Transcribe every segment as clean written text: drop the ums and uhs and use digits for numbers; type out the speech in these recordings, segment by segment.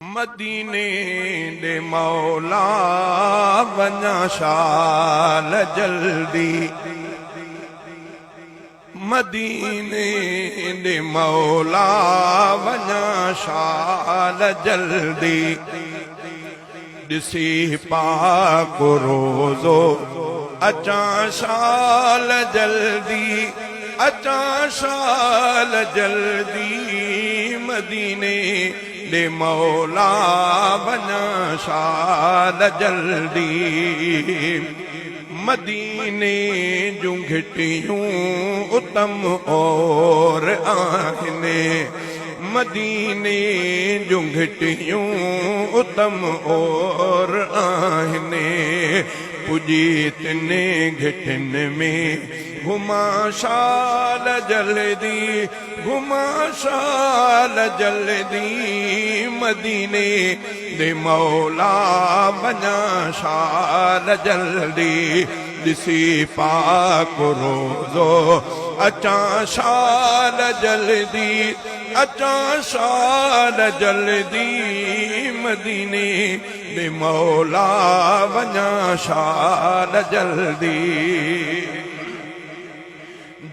मदीने दे मौला वञा शाल जल्दी। मदीने दे मौला वञा शाल जल्दी। ॾिसी पाक रोज़ो अचां शाल जल्दी, अचां शाल जल्दी। मदीने दे मौला वञा शाल जल्दी। मदीने जूं घिटियूं उत्तम और आहिनि। मदीने जूं घिटियूं उत्तम और आहिनि। पुजी तिने घिटियुनि में घुमा शाल जल्दी, घुमा शाल जल्दी। मदीने दे मौला वञा शाल जल्दी। ॾिसी पाक रोज़ो अचां शाल जल्दी, अचां शाल जल्दी। मदीने दे मौला वञा शाल जल्दी।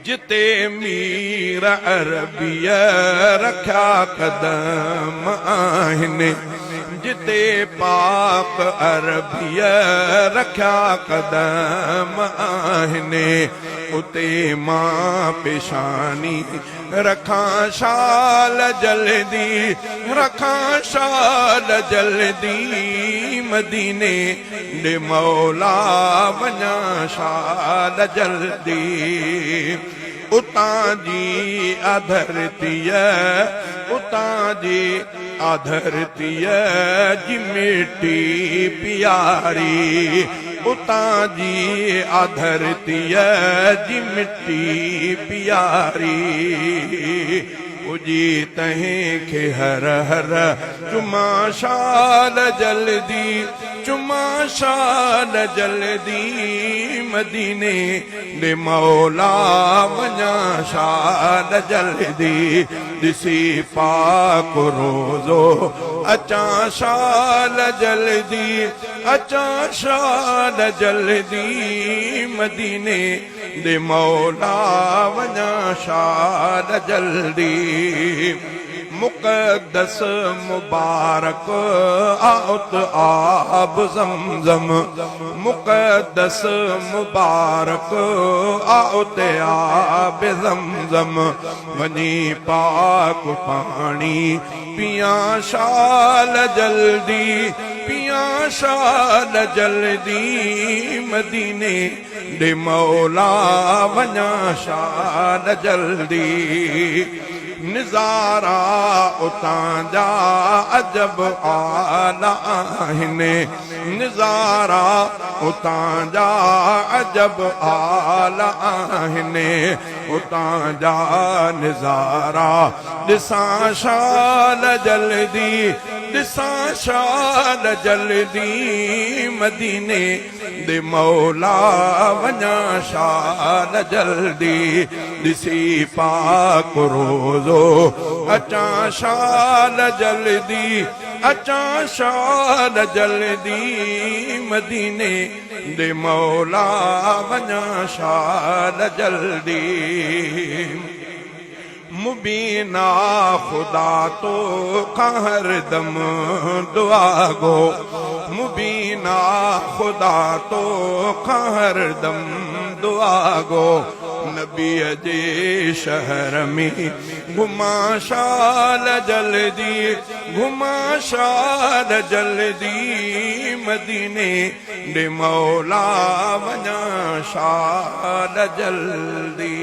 जिते मीर अरबिया रखिया कदम आहिनि, जिते पाक अरबिया रखिया कदम आहिनि। उते मां पेशानी रखां शाल जल्दी, रखां शाल जल्दी। मदीने दे मौला वञा शाल जल्दी। उतां जी अधरतीअ, उतां जी अधरतीअ जी मिट्टी प्यारी। उतां जी अधरतीअ जी मिट्टी प्यारी। पुजी तहें खे हर हर चुमा शाल जल्दी, चुमा शाल जल्दी। मदीने दे मौला वञा शाल जल्दी। ॾिसी पाक रोज़ो अचां शाल जल्दी, अचां शाल जल्दी। मदीने दे मौला वञा शाल जल्दी। मुक़द्दस मुबारक आउत आब ज़मज़म, मुक़द्दस मुबारक आउत आब ज़मज़म। वञी पाक पाणी पियां शाल जल्दी, पियां शाल जल्दी। मदीने दे मौला वञा शाल जल्दी। निज़ारा उतां जा अजब आला आहिनि, निज़ारा उतां जा अजब आला आहिनि। उतां जा निज़ारा ॾिसां शाल जल्दी, ॾिसां शाल जल्दी। मदीने दे मौला वञा शाल जल्दी। ॾिसी पाक रोज़ो अचां शाल जल्दी, अचां शाल जल्दी। मदीने दे मौला वञा शाल जल्दी। मुबीना खुदा तो हरदम दुआ गो, मुबीना खुदा तो हरदम दुआ गो। नबीअ जे शहर में घुमा शाल जल्दी, घुमा शाल जल्दी। मदीने दे मौला वञा शाल जल्दी।